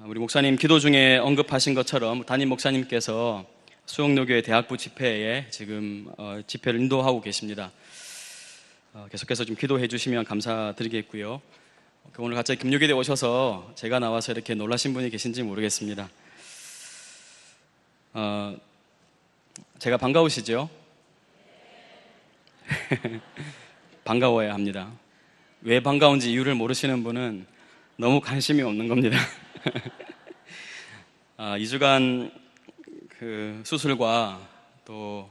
우리 목사님 기도 중에 언급하신 것처럼 담임 목사님께서 수영노교회 대학부 집회에 지금 집회를 인도하고 계십니다. 계속해서 좀 기도해 주시면 감사드리겠고요. 오늘 갑자기 금요일에 오셔서 제가 나와서 이렇게 놀라신 분이 계신지 모르겠습니다. 제가 반가우시죠? 반가워야 합니다. 왜 반가운지 이유를 모르시는 분은 너무 관심이 없는 겁니다. 2주간 그 수술과 또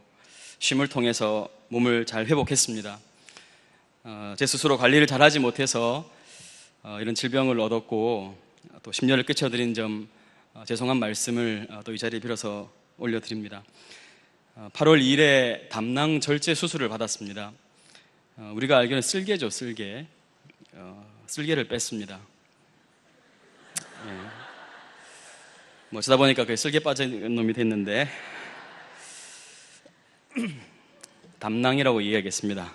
쉼을 통해서 몸을 잘 회복했습니다. 제 스스로 관리를 잘하지 못해서 이런 질병을 얻었고 또 심려를 끼쳐드린 점 죄송한 말씀을 또 이 자리에 빌어서 올려드립니다. 8월 2일에 담낭 절제 수술을 받았습니다. 우리가 알기로는 쓸개죠, 쓸개. 쓸개를 뺐습니다. 뭐 어쩌다 보니까 그 쓸개 빠진 놈이 됐는데 담낭이라고 이해하겠습니다.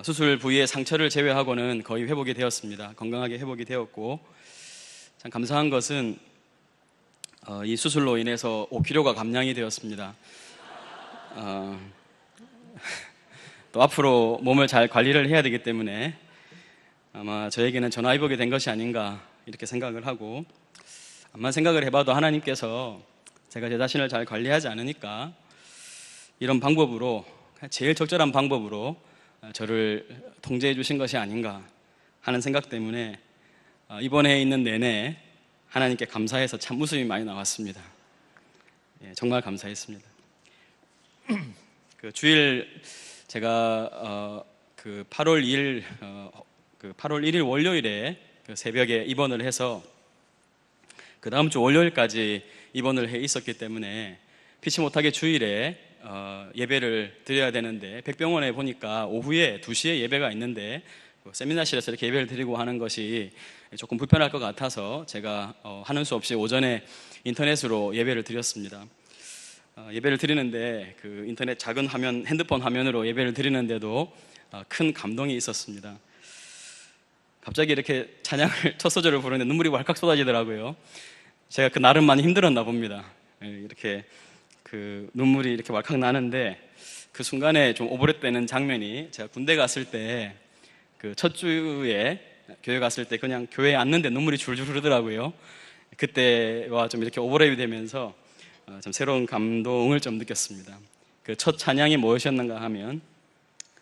수술 부위의 상처를 제외하고는 거의 회복이 되었습니다. 건강하게 회복이 되었고, 참 감사한 것은 이 수술로 인해서 5kg가 감량이 되었습니다. 또 앞으로 몸을 잘 관리를 해야 되기 때문에 아마 저에게는 전화위복이 된 것이 아닌가 이렇게 생각을 하고, 암만 생각을 해봐도 하나님께서 제가 제 자신을 잘 관리하지 않으니까 이런 방법으로, 제일 적절한 방법으로 저를 통제해 주신 것이 아닌가 하는 생각 때문에 이번 해에 있는 내내 하나님께 감사해서 참 웃음이 많이 나왔습니다. 정말 감사했습니다. 그 주일 제가 그 8월 1일 월요일에 그 새벽에 입원을 해서 그 다음 주 월요일까지 입원을 해 있었기 때문에 피치 못하게 주일에 예배를 드려야 되는데, 백병원에 보니까 오후에 2시에 예배가 있는데 세미나실에서 이렇게 예배를 드리고 하는 것이 조금 불편할 것 같아서 제가 하는 수 없이 오전에 인터넷으로 예배를 드렸습니다. 예배를 드리는데 그 인터넷 작은 화면, 핸드폰 화면으로 예배를 드리는데도 큰 감동이 있었습니다. 갑자기 이렇게 찬양을 첫 소절을 부르는데 눈물이 왈칵 쏟아지더라고요. 제가 그 나름 많이 힘들었나 봅니다. 이렇게 그 눈물이 이렇게 왈칵 나는데, 그 순간에 좀 오버랩되는 장면이, 제가 군대 갔을 때 그 첫 주에 교회 갔을 때 그냥 교회에 앉는데 눈물이 줄줄 흐르더라고요. 그때와 좀 이렇게 오버랩이 되면서 좀 새로운 감동을 좀 느꼈습니다. 그 첫 찬양이 무엇이었는가 하면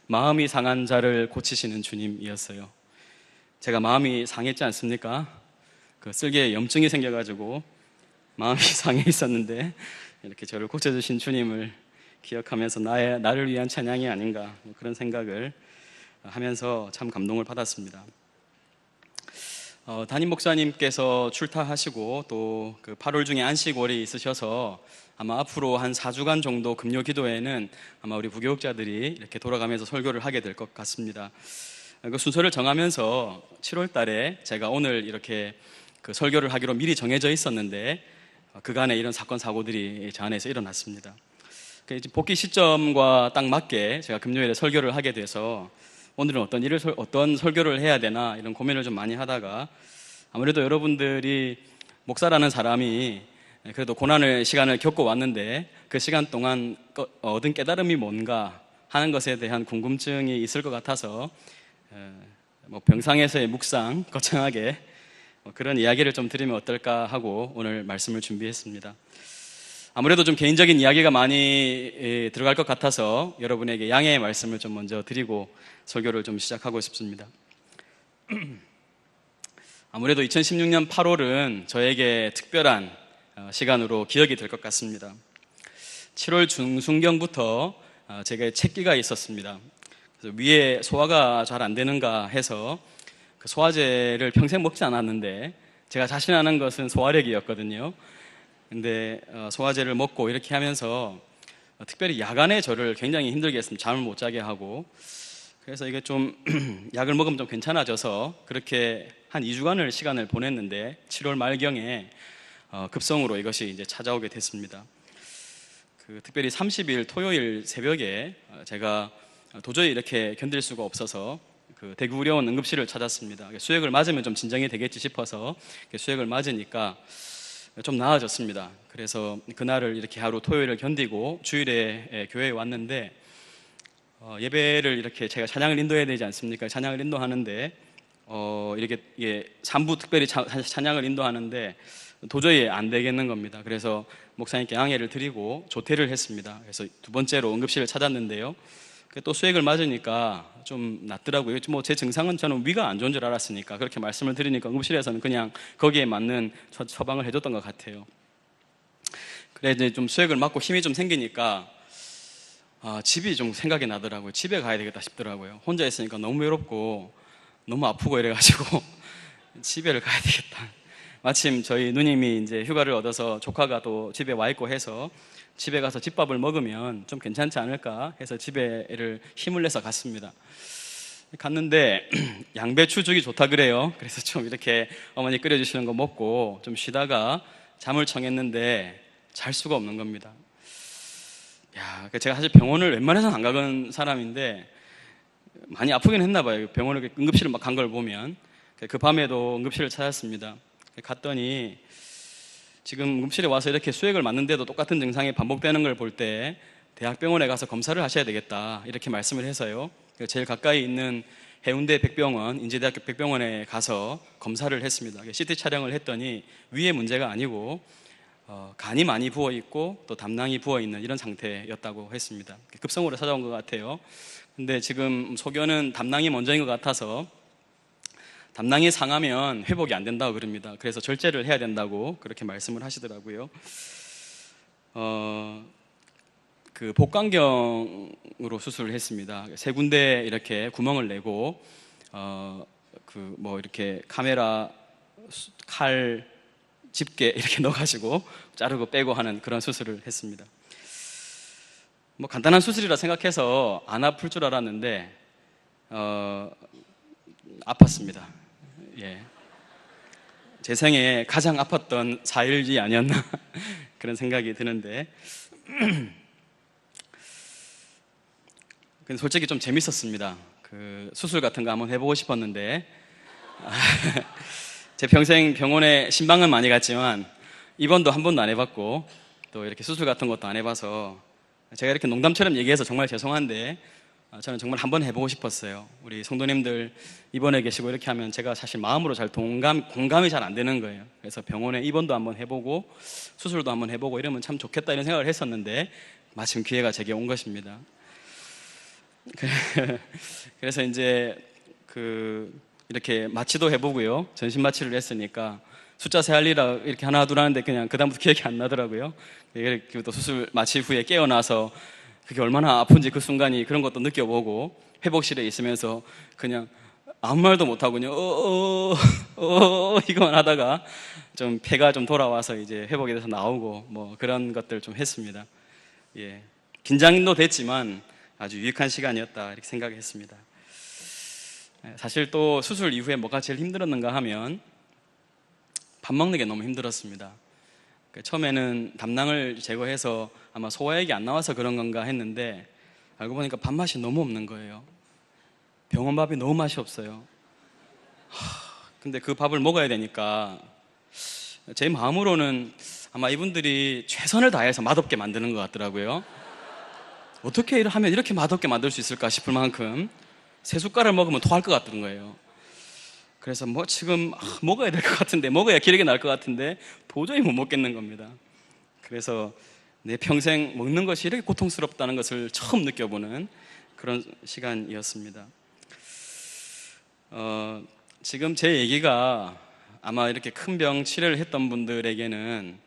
마음이 상한 자를 고치시는 주님이었어요. 제가 마음이 상했지 않습니까? 그 쓸개에 염증이 생겨가지고 마음이 상해 있었는데 이렇게 저를 고쳐주신 주님을 기억하면서 나를 위한 찬양이 아닌가, 그런 생각을 하면서 참 감동을 받았습니다. 담임 목사님께서 출타하시고 또 그 8월 중에 안식월이 있으셔서 아마 앞으로 한 4주간 정도 금요 기도회는 아마 우리 부교육자들이 이렇게 돌아가면서 설교를 하게 될 것 같습니다. 그 순서를 정하면서 7월 달에 제가 오늘 이렇게 그 설교를 하기로 미리 정해져 있었는데 그간에 이런 사건 사고들이 저 안에서 일어났습니다. 복귀 시점과 딱 맞게 제가 금요일에 설교를 하게 돼서 오늘은 어떤 설교를 해야 되나 이런 고민을 좀 많이 하다가, 아무래도 여러분들이 목사라는 사람이 그래도 고난의 시간을 겪고 왔는데 그 시간 동안 얻은 깨달음이 뭔가 하는 것에 대한 궁금증이 있을 것 같아서 병상에서의 묵상, 거창하게 그런 이야기를 좀 드리면 어떨까 하고 오늘 말씀을 준비했습니다. 아무래도 좀 개인적인 이야기가 많이 들어갈 것 같아서 여러분에게 양해의 말씀을 좀 먼저 드리고 설교를 좀 시작하고 싶습니다. 아무래도 2016년 8월은 저에게 특별한 시간으로 기억이 될 것 같습니다. 7월 중순경부터 제게 책기가 있었습니다. 그래서 위에 소화가 잘 안 되는가 해서 그 소화제를 평생 먹지 않았는데 제가 자신하는 것은 소화력이었거든요. 근데 소화제를 먹고 이렇게 하면서 특별히 야간에 저를 굉장히 힘들게 했습니다. 잠을 못 자게 하고. 그래서 이게 좀 약을 먹으면 좀 괜찮아져서 그렇게 한 2주간을 시간을 보냈는데 7월 말경에 급성으로 이것이 이제 찾아오게 됐습니다. 특별히 30일 토요일 새벽에 제가 도저히 이렇게 견딜 수가 없어서 그 대구의료원 응급실을 찾았습니다. 수액을 맞으면 좀 진정이 되겠지 싶어서 수액을 맞으니까 좀 나아졌습니다. 그래서 그날을 이렇게 하루 토요일을 견디고 주일에 교회에 왔는데 예배를 이렇게 제가 찬양을 인도해야 되지 않습니까? 찬양을 인도하는데 이렇게 산부 특별히 찬양을 인도하는데 도저히 안 되겠는 겁니다. 그래서 목사님께 양해를 드리고 조퇴를 했습니다. 그래서 두 번째로 응급실을 찾았는데요. 또 수액을 맞으니까 좀 낫더라고요. 뭐 제 증상은 저는 위가 안 좋은 줄 알았으니까 그렇게 말씀을 드리니까 응급실에서는 그냥 거기에 맞는 처방을 해줬던 것 같아요. 그래 이제 좀 수액을 맞고 힘이 좀 생기니까 집이 좀 생각이 나더라고요. 집에 가야 되겠다 싶더라고요. 혼자 있으니까 너무 외롭고 너무 아프고 이래가지고 집에를 가야 되겠다. 마침 저희 누님이 이제 휴가를 얻어서 조카가 또 집에 와 있고 해서 집에 가서 집밥을 먹으면 좀 괜찮지 않을까 해서 집에를 힘을 내서 갔습니다. 갔는데 양배추죽이 좋다 그래요. 그래서 좀 이렇게 어머니 끓여주시는 거 먹고 좀 쉬다가 잠을 청했는데 잘 수가 없는 겁니다. 제가 사실 병원을 웬만해서는 안 가는 사람인데 많이 아프긴 했나 봐요. 병원을 응급실을 막 간 걸 보면. 그 밤에도 응급실을 찾았습니다. 갔더니 지금 응급실에 와서 이렇게 수액을 맞는데도 똑같은 증상이 반복되는 걸 볼 때 대학병원에 가서 검사를 하셔야 되겠다 이렇게 말씀을 해서요. 제일 가까이 있는 해운대 백병원, 인제대학교 백병원에 가서 검사를 했습니다. CT 촬영을 했더니 위에 문제가 아니고 간이 많이 부어있고 또 담낭이 부어있는 이런 상태였다고 했습니다. 급성으로 찾아온 것 같아요. 근데 지금 소견은 담낭이 먼저인 것 같아서 담낭이 상하면 회복이 안 된다고 그럽니다. 그래서 절제를 해야 된다고 그렇게 말씀을 하시더라고요. 그 복강경으로 수술을 했습니다. 세 군데 이렇게 구멍을 내고 그 뭐 이렇게 카메라, 칼, 집게 이렇게 넣어가지고 자르고 빼고 하는 그런 수술을 했습니다. 뭐 간단한 수술이라 생각해서 안 아플 줄 알았는데 아팠습니다. 예, 제 생에 가장 아팠던 4일이 아니었나 그런 생각이 드는데 근데 솔직히 좀 재밌었습니다. 그 수술 같은 거 한번 해보고 싶었는데 제 평생 병원에 신방은 많이 갔지만 입원도 한 번도 안 해봤고 또 이렇게 수술 같은 것도 안 해봐서 제가 이렇게 농담처럼 얘기해서 정말 죄송한데 저는 정말 한번 해보고 싶었어요. 우리 성도님들 입원해 계시고 이렇게 하면 제가 사실 마음으로 잘 공감이 잘 안 되는 거예요. 그래서 병원에 입원도 한번 해보고 수술도 한번 해보고 이러면 참 좋겠다 이런 생각을 했었는데 마침 기회가 제게 온 것입니다. 그래서 이제 이렇게 마취도 해보고요. 전신 마취를 했으니까 숫자 세알리라 이렇게 하나 둘 하는데 그냥 그다음부터 기억이 안 나더라고요. 또 수술 마취 후에 깨어나서 그게 얼마나 아픈지 그 순간이 그런 것도 느껴보고 회복실에 있으면서 그냥 아무 말도 못하고 그냥 이거만 하다가 좀 폐가 좀 돌아와서 이제 회복이 돼서 나오고 뭐 그런 것들 좀 했습니다. 예, 긴장도 됐지만 아주 유익한 시간이었다 이렇게 생각했습니다. 사실 또 수술 이후에 뭐가 제일 힘들었는가 하면 밥 먹는 게 너무 힘들었습니다. 처음에는 담낭을 제거해서 아마 소화액이 안 나와서 그런 건가 했는데 알고 보니까 밥맛이 너무 없는 거예요. 병원 밥이 너무 맛이 없어요. 근데 그 밥을 먹어야 되니까 제 마음으로는 아마 이분들이 최선을 다해서 맛없게 만드는 것 같더라고요. 어떻게 하면 이렇게 맛없게 만들 수 있을까 싶을 만큼 세 숟가락 먹으면 토할 것 같은 거예요. 그래서 뭐 지금 먹어야 될 것 같은데 먹어야 기력이 날 것 같은데 도저히 못 먹겠는 겁니다. 그래서 내 평생 먹는 것이 이렇게 고통스럽다는 것을 처음 느껴보는 그런 시간이었습니다. 지금 제 얘기가 아마 이렇게 큰 병 치료를 했던 분들에게는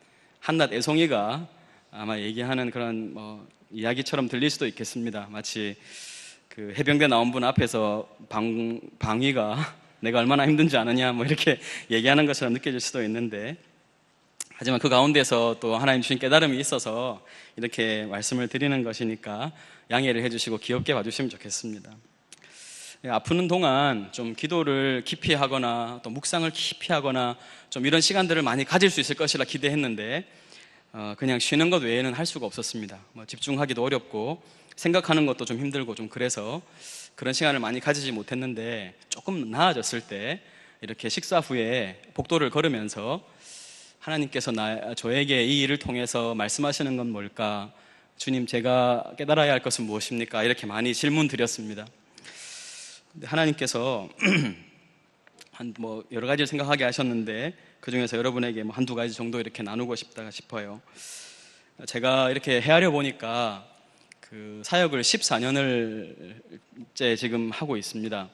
한낱 애송이가 아마 얘기하는 그런 이야기처럼 들릴 수도 있겠습니다. 마치 그 해병대 나온 분 앞에서 방위가 내가 얼마나 힘든지 아느냐 뭐 이렇게 얘기하는 것처럼 느껴질 수도 있는데 하지만 그 가운데서 또 하나님 주신 깨달음이 있어서 이렇게 말씀을 드리는 것이니까 양해를 해주시고 귀엽게 봐주시면 좋겠습니다. 아프는 동안 좀 기도를 깊이 하거나 또 묵상을 깊이 하거나 좀 이런 시간들을 많이 가질 수 있을 것이라 기대했는데 그냥 쉬는 것 외에는 할 수가 없었습니다. 집중하기도 어렵고 생각하는 것도 좀 힘들고 좀 그래서 그런 시간을 많이 가지지 못했는데 조금 나아졌을 때 이렇게 식사 후에 복도를 걸으면서 하나님께서 저에게 이 일을 통해서 말씀하시는 건 뭘까? 주님, 제가 깨달아야 할 것은 무엇입니까? 이렇게 많이 질문 드렸습니다. 근데 하나님께서 여러 가지를 생각하게 하셨는데 그 중에서 여러분에게 한두 가지 정도 이렇게 나누고 싶다 싶어요. 제가 이렇게 헤아려 보니까 그 사역을 14년을째 지금 하고 있습니다.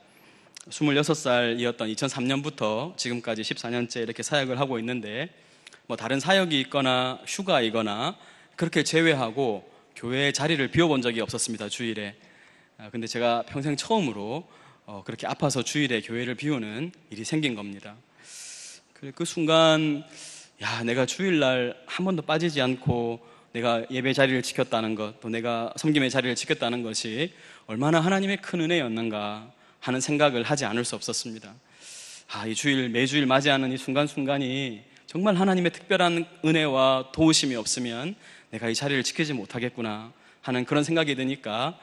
26살이었던 2003년부터 지금까지 14년째 이렇게 사역을 하고 있는데 다른 사역이 있거나 휴가이거나 그렇게 제외하고 교회에 자리를 비워본 적이 없었습니다, 주일에. 근데 제가 평생 처음으로 그렇게 아파서 주일에 교회를 비우는 일이 생긴 겁니다. 그 순간 내가 주일날 한 번도 빠지지 않고 내가 예배 자리를 지켰다는 것, 또 내가 섬김의 자리를 지켰다는 것이 얼마나 하나님의 큰 은혜였는가 하는 생각을 하지 않을 수 없었습니다. 이 주일, 매주일 맞이하는 이 순간순간이 정말 하나님의 특별한 은혜와 도우심이 없으면 내가 이 자리를 지키지 못하겠구나 하는 그런 생각이 드니까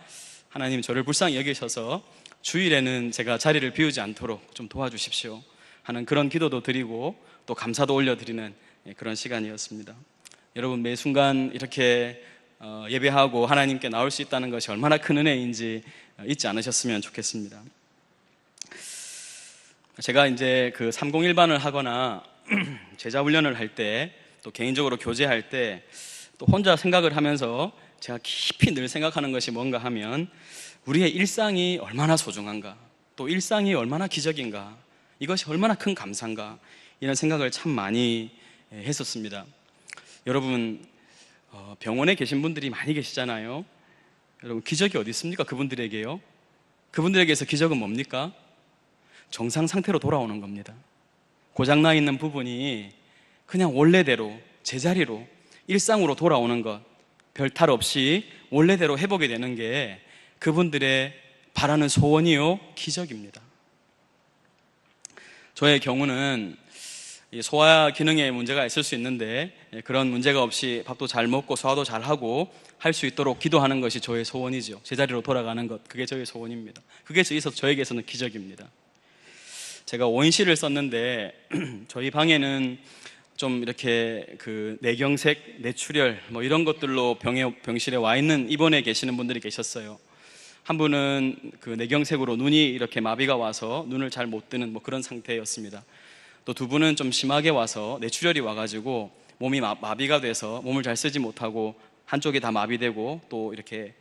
하나님 저를 불쌍히 여기셔서 주일에는 제가 자리를 비우지 않도록 좀 도와주십시오 하는 그런 기도도 드리고 또 감사도 올려드리는 그런 시간이었습니다. 여러분, 매 순간 이렇게 예배하고 하나님께 나올 수 있다는 것이 얼마나 큰 은혜인지 잊지 않으셨으면 좋겠습니다. 제가 이제 그 301반을 하거나 제자 훈련을 할 때, 또 개인적으로 교제할 때, 또 혼자 생각을 하면서 제가 깊이 늘 생각하는 것이 뭔가 하면 우리의 일상이 얼마나 소중한가, 또 일상이 얼마나 기적인가, 이것이 얼마나 큰 감사인가, 이런 생각을 참 많이 했었습니다. 여러분, 병원에 계신 분들이 많이 계시잖아요. 여러분, 기적이 어디 있습니까? 그분들에게요. 그분들에게서 기적은 뭡니까? 정상 상태로 돌아오는 겁니다. 고장나 있는 부분이 그냥 원래대로 제자리로 일상으로 돌아오는 것, 별 탈 없이 원래대로 회복이 되는 게 그분들의 바라는 소원이요, 기적입니다. 저의 경우는 소화 기능에 문제가 있을 수 있는데 그런 문제가 없이 밥도 잘 먹고 소화도 잘 하고 할 수 있도록 기도하는 것이 저의 소원이죠. 제자리로 돌아가는 것, 그게 저의 소원입니다. 그게 있어서 저에게서는 기적입니다. 제가 오인실을 썼는데 저희 방에는 좀 이렇게 그 뇌경색, 뇌출혈 이런 것들로 병실에 와 있는 입원해 계시는 분들이 계셨어요. 한 분은 그 뇌경색으로 눈이 이렇게 마비가 와서 눈을 잘 못 뜨는 그런 상태였습니다. 또 두 분은 좀 심하게 와서 뇌출혈이 와가지고 몸이 마비가 돼서 몸을 잘 쓰지 못하고 한쪽이 다 마비되고 또 이렇게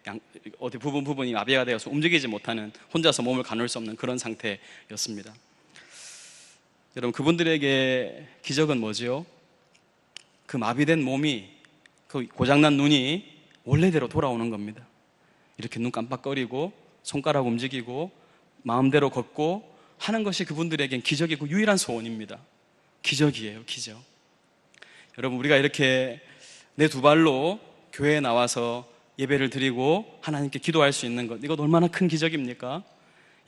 어디 부분이 마비가 되어서 움직이지 못하는, 혼자서 몸을 가눌 수 없는 그런 상태였습니다. 여러분, 그분들에게 기적은 뭐지요? 그 마비된 몸이, 그 고장난 눈이 원래대로 돌아오는 겁니다. 이렇게 눈 깜빡거리고 손가락 움직이고 마음대로 걷고 하는 것이 그분들에겐 기적이고 유일한 소원입니다. 기적이에요, 기적. 여러분, 우리가 이렇게 내 두 발로 교회에 나와서 예배를 드리고 하나님께 기도할 수 있는 것, 이것 얼마나 큰 기적입니까?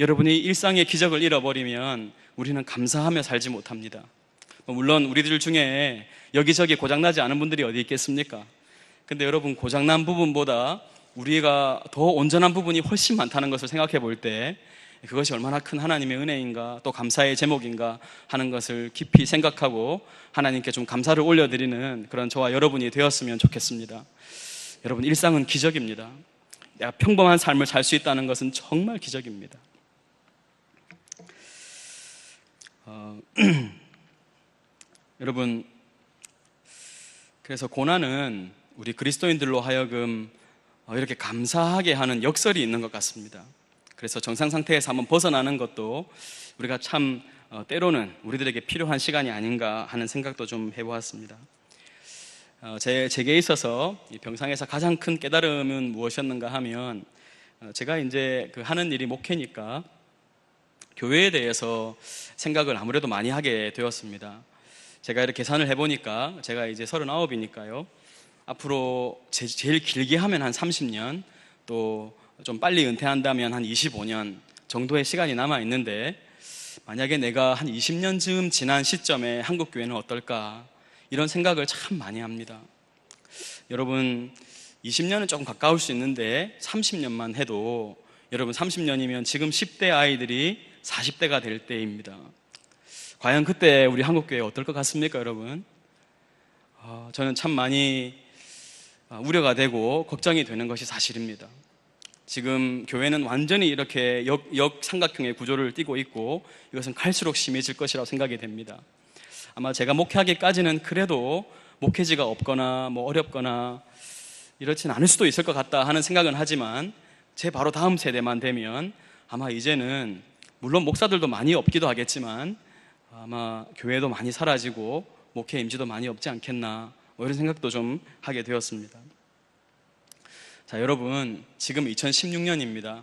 여러분이 일상의 기적을 잃어버리면 우리는 감사하며 살지 못합니다. 물론 우리들 중에 여기저기 고장나지 않은 분들이 어디 있겠습니까? 근데 여러분, 고장난 부분보다 우리가 더 온전한 부분이 훨씬 많다는 것을 생각해 볼 때 그것이 얼마나 큰 하나님의 은혜인가, 또 감사의 제목인가 하는 것을 깊이 생각하고 하나님께 좀 감사를 올려드리는 그런 저와 여러분이 되었으면 좋겠습니다. 여러분, 일상은 기적입니다. 내가 평범한 삶을 살 수 있다는 것은 정말 기적입니다. 여러분, 그래서 고난은 우리 그리스도인들로 하여금 이렇게 감사하게 하는 역설이 있는 것 같습니다. 그래서 정상 상태에서 한번 벗어나는 것도 우리가 참 때로는 우리들에게 필요한 시간이 아닌가 하는 생각도 좀 해보았습니다. 제게 있어서 이 병상에서 가장 큰 깨달음은 무엇이었는가 하면, 제가 이제 그 하는 일이 목회니까 교회에 대해서 생각을 아무래도 많이 하게 되었습니다. 제가 이렇게 계산을 해보니까 제가 이제 39이니까요. 앞으로 제일 길게 하면 한 30년, 또 좀 빨리 은퇴한다면 한 25년 정도의 시간이 남아있는데, 만약에 내가 한 20년쯤 지난 시점에 한국교회는 어떨까, 이런 생각을 참 많이 합니다. 여러분, 20년은 조금 가까울 수 있는데 30년만 해도 여러분 30년이면 지금 10대 아이들이 40대가 될 때입니다. 과연 그때 우리 한국교회 어떨 것 같습니까, 여러분? 저는 참 많이 우려가 되고 걱정이 되는 것이 사실입니다. 지금 교회는 완전히 이렇게 역삼각형의 구조를 띠고 있고 이것은 갈수록 심해질 것이라고 생각이 됩니다. 아마 제가 목회하기까지는 그래도 목회지가 없거나 뭐 어렵거나 이렇진 않을 수도 있을 것 같다 하는 생각은 하지만 제 바로 다음 세대만 되면 아마 이제는 물론 목사들도 많이 없기도 하겠지만 아마 교회도 많이 사라지고 목회 임지도 많이 없지 않겠나 뭐 이런 생각도 좀 하게 되었습니다. 자, 여러분 지금 2016년입니다.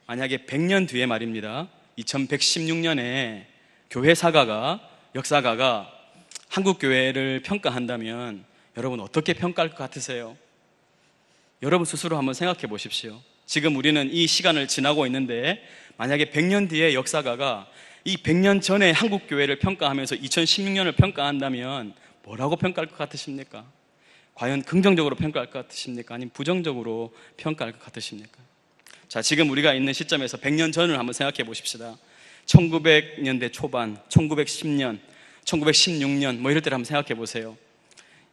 만약에 100년 뒤에 말입니다. 2116년에 교회 사가가 역사가가 한국 교회를 평가한다면 여러분 어떻게 평가할 것 같으세요? 여러분 스스로 한번 생각해 보십시오. 지금 우리는 이 시간을 지나고 있는데 만약에 100년 뒤에 역사가가 이 100년 전에 한국 교회를 평가하면서 2016년을 평가한다면 뭐라고 평가할 것 같으십니까? 과연 긍정적으로 평가할 것 같으십니까? 아니면 부정적으로 평가할 것 같으십니까? 자, 지금 우리가 있는 시점에서 100년 전을 한번 생각해 보십시다. 1900년대 초반, 1910년, 1916년 뭐 이럴 때를 한번 생각해 보세요.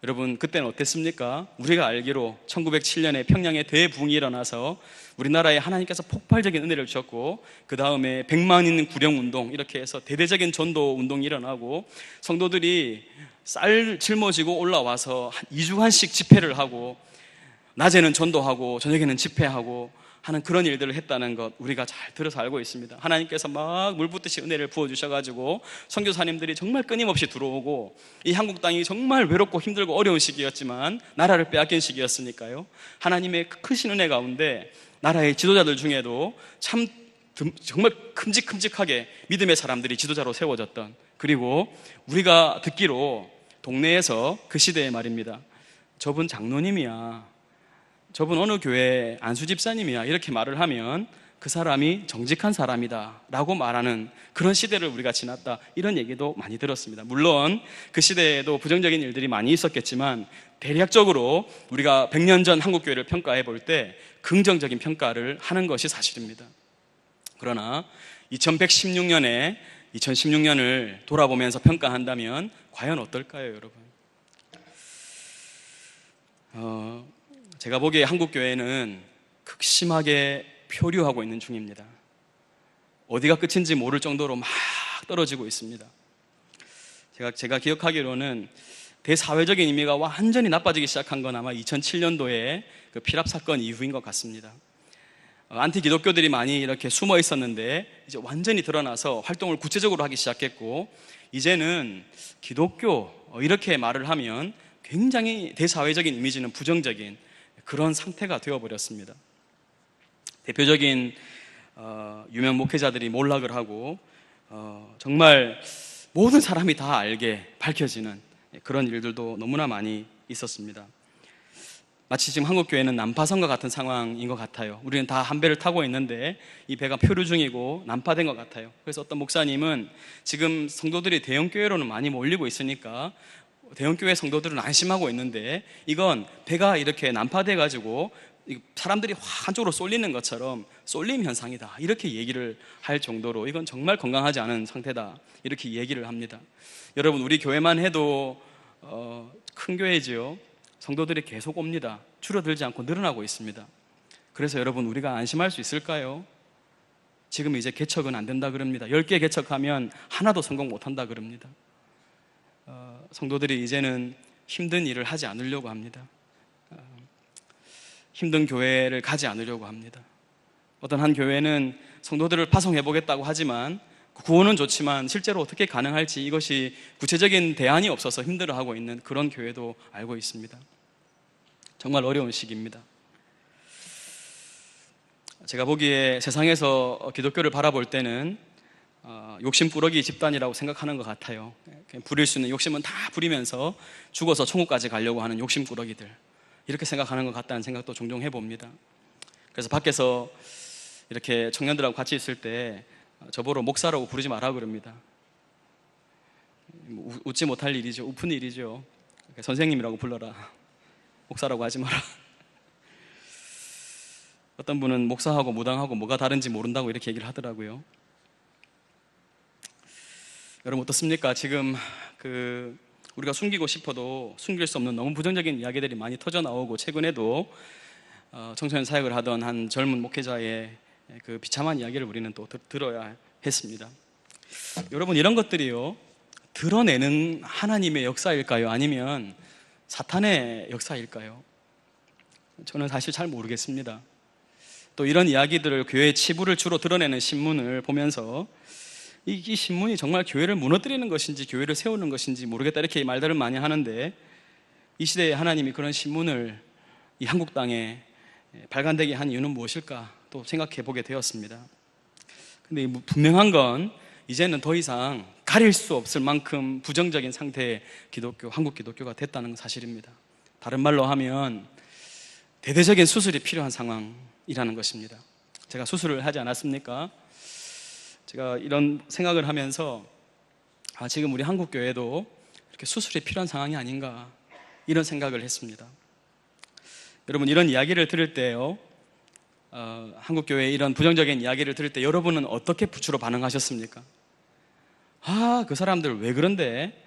여러분 그때는 어땠습니까? 우리가 알기로 1907년에 평양에 대부흥이 일어나서 우리나라에 하나님께서 폭발적인 은혜를 주셨고 그 다음에 100만 있는 구령운동 이렇게 해서 대대적인 전도 운동이 일어나고 성도들이 쌀 짊어지고 올라와서 한 2주간씩 집회를 하고 낮에는 전도하고 저녁에는 집회하고 하는 그런 일들을 했다는 것 우리가 잘 들어서 알고 있습니다. 하나님께서 막 물 붓듯이 은혜를 부어주셔가지고 선교사님들이 정말 끊임없이 들어오고 이 한국 땅이 정말 외롭고 힘들고 어려운 시기였지만 나라를 빼앗긴 시기였으니까요. 하나님의 크신 은혜 가운데 나라의 지도자들 중에도 참 정말 큼직큼직하게 믿음의 사람들이 지도자로 세워졌던, 그리고 우리가 듣기로 동네에서 그 시대에 말입니다, 저분 장로님이야, 저분 어느 교회 안수 집사님이야 이렇게 말을 하면 그 사람이 정직한 사람이다 라고 말하는 그런 시대를 우리가 지났다, 이런 얘기도 많이 들었습니다. 물론 그 시대에도 부정적인 일들이 많이 있었겠지만 대략적으로 우리가 100년 전 한국교회를 평가해 볼 때 긍정적인 평가를 하는 것이 사실입니다. 그러나 2116년에 2016년을 돌아보면서 평가한다면 과연 어떨까요, 여러분? 제가 보기에 한국교회는 극심하게 표류하고 있는 중입니다. 어디가 끝인지 모를 정도로 막 떨어지고 있습니다. 제가 기억하기로는 대사회적인 의미가 완전히 나빠지기 시작한 건 아마 2007년도에 그 피랍 사건 이후인 것 같습니다. 안티 기독교들이 많이 이렇게 숨어 있었는데 이제 완전히 드러나서 활동을 구체적으로 하기 시작했고, 이제는 기독교 이렇게 말을 하면 굉장히 대사회적인 이미지는 부정적인 그런 상태가 되어버렸습니다. 대표적인 유명 목회자들이 몰락을 하고 정말 모든 사람이 다 알게 밝혀지는 그런 일들도 너무나 많이 있었습니다. 마치 지금 한국교회는 난파선과 같은 상황인 것 같아요. 우리는 다 한 배를 타고 있는데 이 배가 표류 중이고 난파된 것 같아요. 그래서 어떤 목사님은 지금 성도들이 대형교회로는 많이 몰리고 있으니까 대형교회 성도들은 안심하고 있는데 이건 배가 이렇게 난파돼가지고 사람들이 한쪽으로 쏠리는 것처럼 쏠림 현상이다 이렇게 얘기를 할 정도로 이건 정말 건강하지 않은 상태다 이렇게 얘기를 합니다. 여러분 우리 교회만 해도 큰 교회지요. 성도들이 계속 옵니다. 줄어들지 않고 늘어나고 있습니다. 그래서 여러분 우리가 안심할 수 있을까요? 지금 이제 개척은 안 된다 그럽니다. 10개 개척하면 하나도 성공 못한다 그럽니다. 성도들이 이제는 힘든 일을 하지 않으려고 합니다. 힘든 교회를 가지 않으려고 합니다. 어떤 한 교회는 성도들을 파송해 보겠다고 하지만 구호는 좋지만 실제로 어떻게 가능할지 이것이 구체적인 대안이 없어서 힘들어하고 있는 그런 교회도 알고 있습니다. 정말 어려운 시기입니다. 제가 보기에 세상에서 기독교를 바라볼 때는 욕심꾸러기 집단이라고 생각하는 것 같아요. 부릴 수 있는 욕심은 다 부리면서 죽어서 천국까지 가려고 하는 욕심꾸러기들, 이렇게 생각하는 것 같다는 생각도 종종 해봅니다. 그래서 밖에서 이렇게 청년들하고 같이 있을 때 저보러 목사라고 부르지 마라 그럽니다. 웃지 못할 일이죠. 우픈 일이죠. 선생님이라고 불러라. 목사라고 하지 마라. 어떤 분은 목사하고 무당하고 뭐가 다른지 모른다고 이렇게 얘기를 하더라고요. 여러분 어떻습니까? 지금 우리가 숨기고 싶어도 숨길 수 없는 너무 부정적인 이야기들이 많이 터져 나오고, 최근에도 청소년 사역을 하던 한 젊은 목회자의 그 비참한 이야기를 우리는 또 들어야 했습니다. 여러분, 이런 것들이요, 드러내는 하나님의 역사일까요? 아니면 사탄의 역사일까요? 저는 사실 잘 모르겠습니다. 또 이런 이야기들을, 교회의 치부를 주로 드러내는 신문을 보면서 이 신문이 정말 교회를 무너뜨리는 것인지 교회를 세우는 것인지 모르겠다, 이렇게 말들을 많이 하는데, 이 시대에 하나님이 그런 신문을 이 한국 땅에 발간되게 한 이유는 무엇일까 또 생각해 보게 되었습니다. 근데 분명한 건 이제는 더 이상 가릴 수 없을 만큼 부정적인 상태의 한국 기독교가 됐다는 사실입니다. 다른 말로 하면 대대적인 수술이 필요한 상황이라는 것입니다. 제가 수술을 하지 않았습니까? 제가 이런 생각을 하면서 지금 우리 한국 교회도 이렇게 수술이 필요한 상황이 아닌가, 이런 생각을 했습니다. 여러분, 이런 이야기를 들을 때요, 한국 교회의 이런 부정적인 이야기를 들을 때 여러분은 어떻게 주로 반응하셨습니까? 그 사람들 왜 그런데?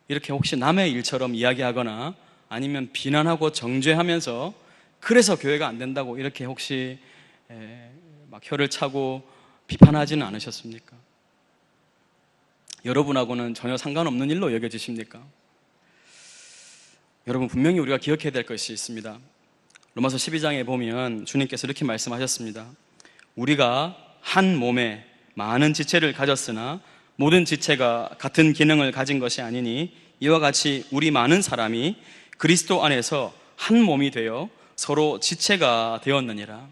이렇게 혹시 남의 일처럼 이야기하거나 아니면 비난하고 정죄하면서 그래서 교회가 안 된다고 이렇게 혹시 막 혀를 차고 비판하지는 않으셨습니까? 여러분하고는 전혀 상관없는 일로 여겨지십니까? 여러분, 분명히 우리가 기억해야 될 것이 있습니다. 로마서 12장에 보면 주님께서 이렇게 말씀하셨습니다. 우리가 한 몸에 많은 지체를 가졌으나 모든 지체가 같은 기능을 가진 것이 아니니 이와 같이 우리 많은 사람이 그리스도 안에서 한 몸이 되어 서로 지체가 되었느니라.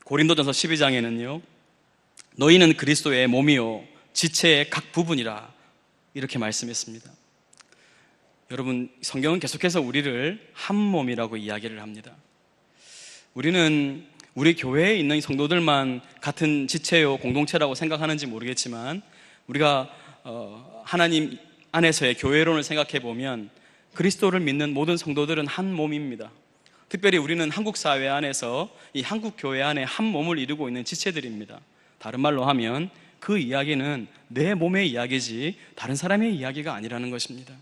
고린도전서 12장에는요, 너희는 그리스도의 몸이요 지체의 각 부분이라, 이렇게 말씀했습니다. 여러분, 성경은 계속해서 우리를 한 몸이라고 이야기를 합니다. 우리는 우리 교회에 있는 성도들만 같은 지체요 공동체라고 생각하는지 모르겠지만, 우리가 하나님 안에서의 교회론을 생각해 보면 그리스도를 믿는 모든 성도들은 한 몸입니다. 특별히 우리는 한국 사회 안에서 이 한국 교회 안에 한 몸을 이루고 있는 지체들입니다. 다른 말로 하면 그 이야기는 내 몸의 이야기지 다른 사람의 이야기가 아니라는 것입니다.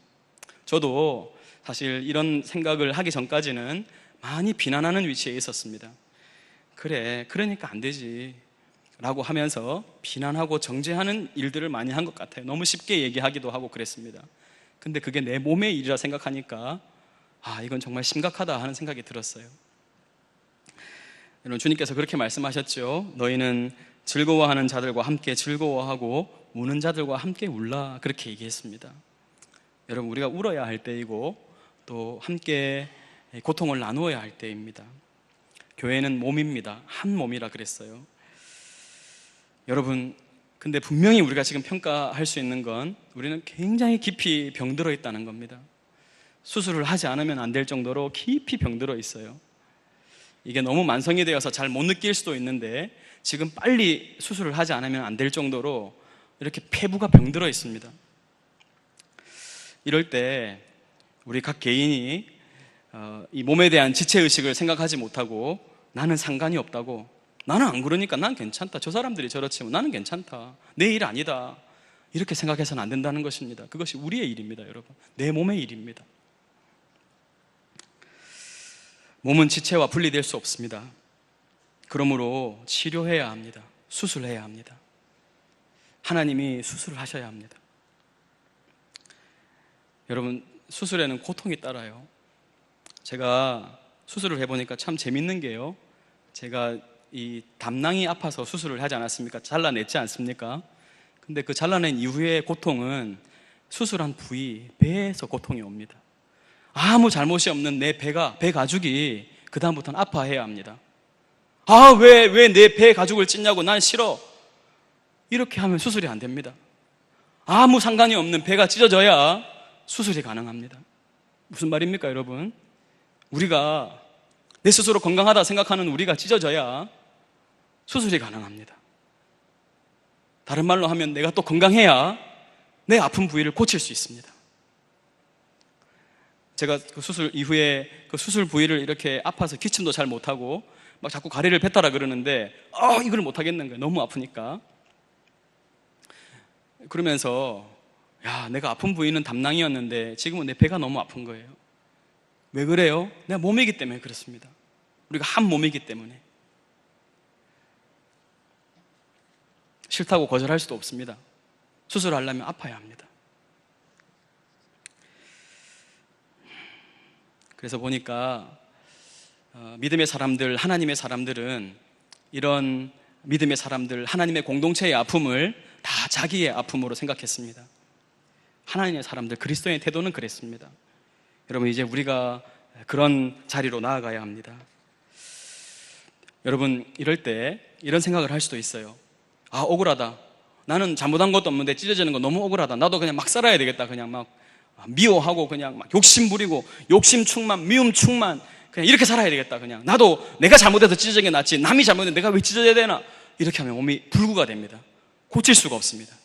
저도 사실 이런 생각을 하기 전까지는 많이 비난하는 위치에 있었습니다. 그러니까 안 되지 라고 하면서 비난하고 정죄하는 일들을 많이 한 것 같아요. 너무 쉽게 얘기하기도 하고 그랬습니다. 근데 그게 내 몸의 일이라 생각하니까 이건 정말 심각하다 하는 생각이 들었어요. 여러분, 주님께서 그렇게 말씀하셨죠. 너희는 즐거워하는 자들과 함께 즐거워하고 우는 자들과 함께 울라, 그렇게 얘기했습니다. 여러분, 우리가 울어야 할 때이고 또 함께 고통을 나누어야 할 때입니다. 교회는 몸입니다. 한 몸이라 그랬어요. 여러분, 근데 분명히 우리가 지금 평가할 수 있는 건 우리는 굉장히 깊이 병들어 있다는 겁니다. 수술을 하지 않으면 안 될 정도로 깊이 병들어 있어요. 이게 너무 만성이 되어서 잘 못 느낄 수도 있는데 지금 빨리 수술을 하지 않으면 안 될 정도로 이렇게 폐부가 병들어 있습니다. 이럴 때 우리 각 개인이 이 몸에 대한 지체의식을 생각하지 못하고 나는 상관이 없다고, 나는 안 그러니까 난 괜찮다, 저 사람들이 저렇지만 나는 괜찮다, 내 일 아니다, 이렇게 생각해서는 안 된다는 것입니다. 그것이 우리의 일입니다. 여러분, 내 몸의 일입니다. 몸은 지체와 분리될 수 없습니다. 그러므로 치료해야 합니다. 수술해야 합니다. 하나님이 수술을 하셔야 합니다. 여러분, 수술에는 고통이 따라요. 제가 수술을 해보니까 참 재밌는 게요, 제가 이 담낭이 아파서 수술을 하지 않았습니까? 잘라냈지 않습니까? 근데 그 잘라낸 이후의 고통은 수술한 부위, 배에서 고통이 옵니다. 아무 잘못이 없는 내 배 가죽이 그 다음부터는 아파해야 합니다. 왜 내 배 가죽을 찢냐고, 난 싫어, 이렇게 하면 수술이 안 됩니다. 아무 상관이 없는 배가 찢어져야 수술이 가능합니다. 무슨 말입니까, 여러분? 우리가 내 스스로 건강하다 생각하는 우리가 찢어져야 수술이 가능합니다. 다른 말로 하면 내가 또 건강해야 내 아픈 부위를 고칠 수 있습니다. 제가 그 수술 이후에 그 수술 부위를 이렇게 아파서 기침도 잘 못하고 막 자꾸 가래를 뱉어라 그러는데 이걸 못하겠는 거예요. 너무 아프니까. 그러면서 야, 내가 아픈 부위는 담낭이었는데 지금은 내 배가 너무 아픈 거예요. 왜 그래요? 내가 몸이기 때문에 그렇습니다. 우리가 한 몸이기 때문에. 싫다고 거절할 수도 없습니다. 수술하려면 아파야 합니다. 그래서 보니까 믿음의 사람들, 하나님의 사람들은 이런 믿음의 사람들, 하나님의 공동체의 아픔을 다 자기의 아픔으로 생각했습니다. 하나님의 사람들, 그리스도의 태도는 그랬습니다. 여러분, 이제 우리가 그런 자리로 나아가야 합니다. 여러분, 이럴 때 이런 생각을 할 수도 있어요. 억울하다. 나는 잘못한 것도 없는데 찢어지는 거 너무 억울하다. 나도 그냥 막 살아야 되겠다. 그냥 막 미워하고 그냥 막 욕심 부리고 욕심 충만, 미움 충만, 그냥 이렇게 살아야 되겠다. 그냥 나도 내가 잘못해서 찢어진 게 낫지 남이 잘못했는데 내가 왜 찢어져야 되나? 이렇게 하면 몸이 불구가 됩니다. 고칠 수가 없습니다.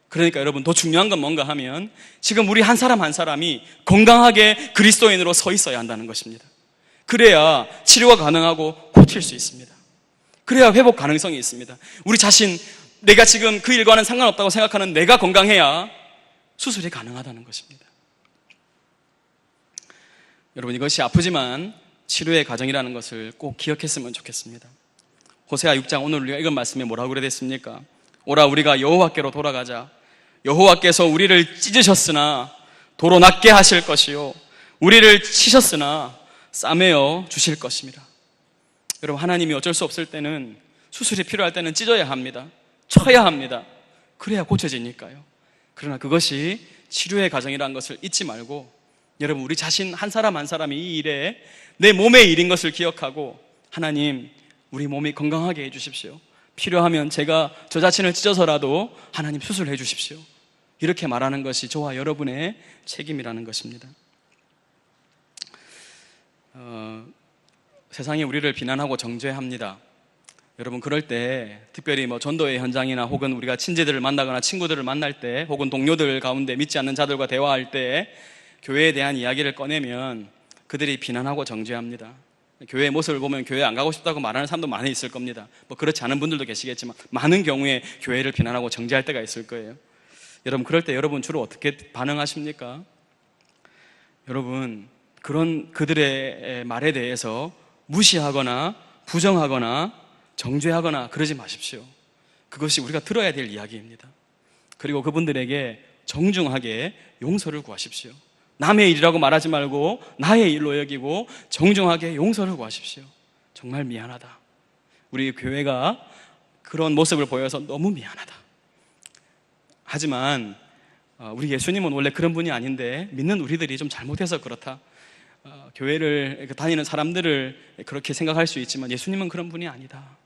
그러니까 여러분, 더 중요한 건 뭔가 하면 지금 우리 한 사람 한 사람이 건강하게 그리스도인으로 서 있어야 한다는 것입니다. 그래야 치료가 가능하고 고칠 수 있습니다. 그래야 회복 가능성이 있습니다. 우리 자신, 내가 지금 그 일과는 상관없다고 생각하는 내가 건강해야 수술이 가능하다는 것입니다. 여러분, 이것이 아프지만 치료의 과정이라는 것을 꼭 기억했으면 좋겠습니다. 호세아 6장, 오늘 우리가 읽은 말씀에 뭐라고 그래 됐습니까? 오라, 우리가 여호와께로 돌아가자. 여호와께서 우리를 찢으셨으나 도로 낫게 하실 것이요 우리를 치셨으나 싸매어 주실 것입니다. 여러분, 하나님이 어쩔 수 없을 때는, 수술이 필요할 때는 찢어야 합니다. 쳐야 합니다. 그래야 고쳐지니까요. 그러나 그것이 치료의 과정이라는 것을 잊지 말고, 여러분, 우리 자신 한 사람 한 사람이 이 일에 내 몸의 일인 것을 기억하고, 하나님, 우리 몸이 건강하게 해주십시오. 필요하면 제가 저 자신을 찢어서라도 하나님 수술해 주십시오. 이렇게 말하는 것이 저와 여러분의 책임이라는 것입니다. 세상이 우리를 비난하고 정죄합니다. 여러분, 그럴 때 특별히 전도의 현장이나 혹은 우리가 친지들을 만나거나 친구들을 만날 때 혹은 동료들 가운데 믿지 않는 자들과 대화할 때 교회에 대한 이야기를 꺼내면 그들이 비난하고 정죄합니다. 교회의 모습을 보면 교회 안 가고 싶다고 말하는 사람도 많이 있을 겁니다. 그렇지 않은 분들도 계시겠지만 많은 경우에 교회를 비난하고 정죄할 때가 있을 거예요. 여러분, 그럴 때 여러분 주로 어떻게 반응하십니까? 여러분, 그런 그들의 말에 대해서 무시하거나 부정하거나 정죄하거나 그러지 마십시오. 그것이 우리가 들어야 될 이야기입니다. 그리고 그분들에게 정중하게 용서를 구하십시오. 남의 일이라고 말하지 말고 나의 일로 여기고 정중하게 용서를 구하십시오. 정말 미안하다. 우리 교회가 그런 모습을 보여서 너무 미안하다. 하지만 우리 예수님은 원래 그런 분이 아닌데 믿는 우리들이 좀 잘못해서 그렇다. 교회를 다니는 사람들을 그렇게 생각할 수 있지만 예수님은 그런 분이 아니다.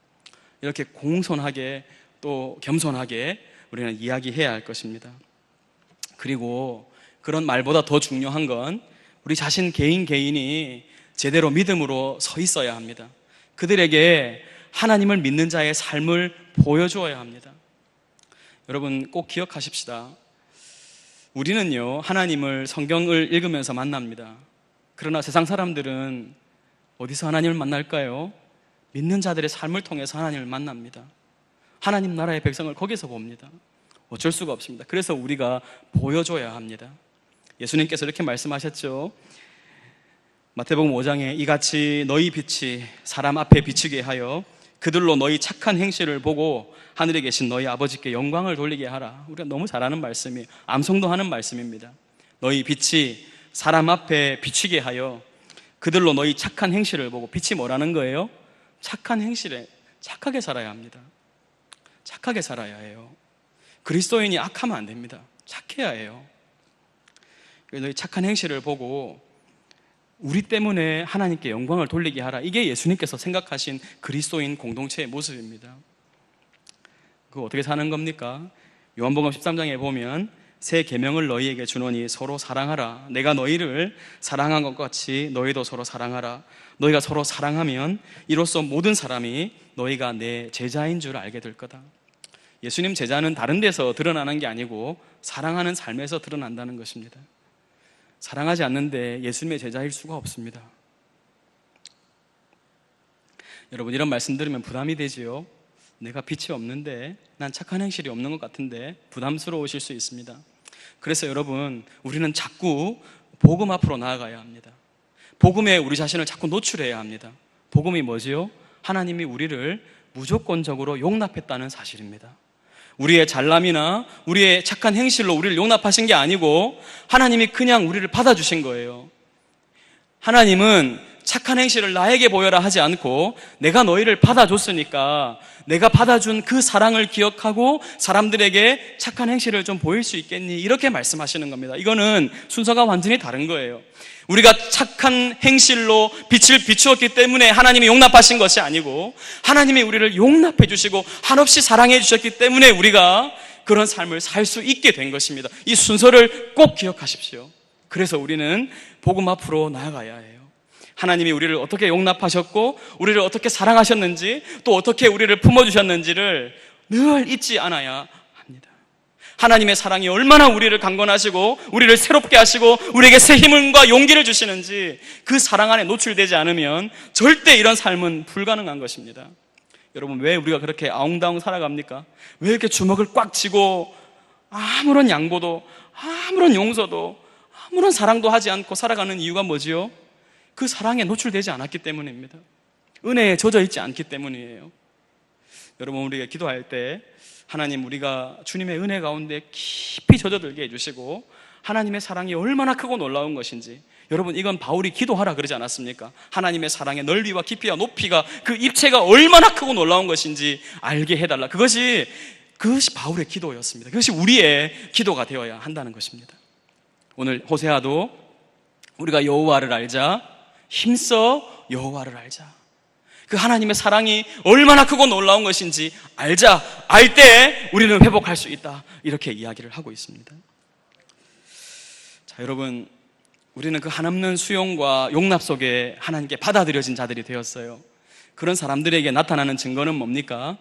이렇게 공손하게 또 겸손하게 우리는 이야기해야 할 것입니다. 그리고 그런 말보다 더 중요한 건 우리 자신 개인이 제대로 믿음으로 서 있어야 합니다. 그들에게 하나님을 믿는 자의 삶을 보여주어야 합니다. 여러분, 꼭 기억하십시다. 우리는요, 하나님을 성경을 읽으면서 만납니다. 그러나 세상 사람들은 어디서 하나님을 만날까요? 믿는 자들의 삶을 통해서 하나님을 만납니다. 하나님 나라의 백성을 거기서 봅니다. 어쩔 수가 없습니다. 그래서 우리가 보여줘야 합니다. 예수님께서 이렇게 말씀하셨죠. 마태복음 5장에 이같이 너희 빛이 사람 앞에 비치게 하여 그들로 너희 착한 행실을 보고 하늘에 계신 너희 아버지께 영광을 돌리게 하라. 우리가 너무 잘 아는 말씀이에요. 암송도하는 말씀입니다. 너희 빛이 사람 앞에 비치게 하여 그들로 너희 착한 행실을 보고. 빛이 뭐라는 거예요? 착한 행실에 착하게 살아야 합니다. 착하게 살아야 해요. 그리스도인이 악하면 안 됩니다. 착해야 해요. 너희 착한 행실을 보고 우리 때문에 하나님께 영광을 돌리게 하라. 이게 예수님께서 생각하신 그리스도인 공동체의 모습입니다. 그거 어떻게 사는 겁니까? 요한복음 13장에 보면 새 계명을 너희에게 주노니 서로 사랑하라. 내가 너희를 사랑한 것 같이 너희도 서로 사랑하라. 너희가 서로 사랑하면 이로써 모든 사람이 너희가 내 제자인 줄 알게 될 거다. 예수님 제자는 다른 데서 드러나는 게 아니고 사랑하는 삶에서 드러난다는 것입니다. 사랑하지 않는데 예수님의 제자일 수가 없습니다. 여러분, 이런 말씀 들으면 부담이 되지요? 내가 빛이 없는데, 난 착한 행실이 없는 것 같은데 부담스러우실 수 있습니다. 그래서 여러분, 우리는 자꾸 복음 앞으로 나아가야 합니다. 복음에 우리 자신을 자꾸 노출해야 합니다. 복음이 뭐지요? 하나님이 우리를 무조건적으로 용납했다는 사실입니다. 우리의 잘남이나 우리의 착한 행실로 우리를 용납하신 게 아니고 하나님이 그냥 우리를 받아주신 거예요. 하나님은 착한 행실을 나에게 보여라 하지 않고 내가 너희를 받아줬으니까 내가 받아준 그 사랑을 기억하고 사람들에게 착한 행실을 좀 보일 수 있겠니? 이렇게 말씀하시는 겁니다. 이거는 순서가 완전히 다른 거예요. 우리가 착한 행실로 빛을 비추었기 때문에 하나님이 용납하신 것이 아니고 하나님이 우리를 용납해 주시고 한없이 사랑해 주셨기 때문에 우리가 그런 삶을 살 수 있게 된 것입니다. 이 순서를 꼭 기억하십시오. 그래서 우리는 복음 앞으로 나아가야 해요. 하나님이 우리를 어떻게 용납하셨고 우리를 어떻게 사랑하셨는지 또 어떻게 우리를 품어주셨는지를 늘 잊지 않아야 합니다. 하나님의 사랑이 얼마나 우리를 강건하시고 우리를 새롭게 하시고 우리에게 새 힘과 용기를 주시는지 그 사랑 안에 노출되지 않으면 절대 이런 삶은 불가능한 것입니다. 여러분, 왜 우리가 그렇게 아웅다웅 살아갑니까? 왜 이렇게 주먹을 꽉 쥐고 아무런 양보도 아무런 용서도 아무런 사랑도 하지 않고 살아가는 이유가 뭐지요? 그 사랑에 노출되지 않았기 때문입니다. 은혜에 젖어 있지 않기 때문이에요. 여러분, 우리가 기도할 때 하나님, 우리가 주님의 은혜 가운데 깊이 젖어들게 해주시고 하나님의 사랑이 얼마나 크고 놀라운 것인지, 여러분, 이건 바울이 기도하라 그러지 않았습니까? 하나님의 사랑의 넓이와 깊이와 높이가 그 입체가 얼마나 크고 놀라운 것인지 알게 해달라. 그것이 바울의 기도였습니다. 그것이 우리의 기도가 되어야 한다는 것입니다. 오늘 호세아도 우리가 여호와를 알자, 힘써 여호와를 알자. 그 하나님의 사랑이 얼마나 크고 놀라운 것인지 알자. 알 때 우리는 회복할 수 있다. 이렇게 이야기를 하고 있습니다. 자, 여러분, 우리는 그 한없는 수용과 용납 속에 하나님께 받아들여진 자들이 되었어요. 그런 사람들에게 나타나는 증거는 뭡니까?